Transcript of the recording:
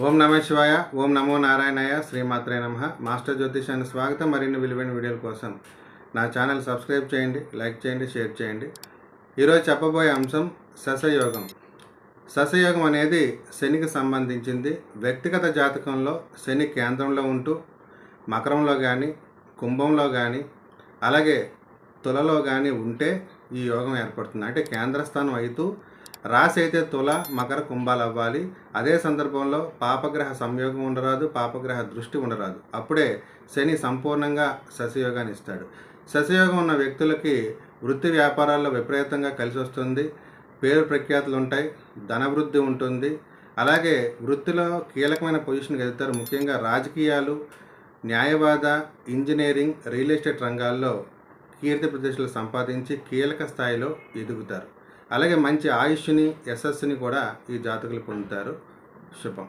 ఓం నమ శివాయ, ఓం నమో నారాయణయ, శ్రీమాత్రే నమః. మాస్టర్ జ్యోతిషానికి స్వాగతం. మరిన్ని విలువైన వీడియోల కోసం నా ఛానల్ సబ్స్క్రైబ్ చేయండి, లైక్ చేయండి, షేర్ చేయండి. ఈరోజు చెప్పబోయే అంశం శశయోగం. శశయోగం అనేది శనికి సంబంధించింది. వ్యక్తిగత జాతకంలో శని కేంద్రంలో ఉంటూ మకరంలో కానీ, కుంభంలో కానీ, అలాగే తులలో కానీ ఉంటే ఈ యోగం ఏర్పడుతుంది. అంటే కేంద్రస్థానం అవుతూ రాశి అయితే తుల, మకర, కుంభాలు అవ్వాలి. అదే సందర్భంలో పాపగ్రహ సంయోగం ఉండరాదు, పాపగ్రహ దృష్టి ఉండరాదు. అప్పుడే శని సంపూర్ణంగా శశయోగాన్ని ఇస్తాడు. శశయోగం ఉన్న వ్యక్తులకి వృత్తి వ్యాపారాల్లో విపరీతంగా కలిసి వస్తుంది. పేరు ప్రఖ్యాతులు ఉంటాయి, ధనవృద్ధి ఉంటుంది. అలాగే వృత్తిలో కీలకమైన పొజిషన్కి వెళ్తారు. ముఖ్యంగా రాజకీయాలు, న్యాయవాద, ఇంజనీరింగ్, రియల్ ఎస్టేట్ రంగాల్లో కీర్తి ప్రతిష్టలు సంపాదించి కీలక స్థాయిలో ఎదుగుతారు. అలాగే మంచి ఆయుష్ని, యశస్సుని కూడా ఈ జాతకులు పొందుతారు. శుభం.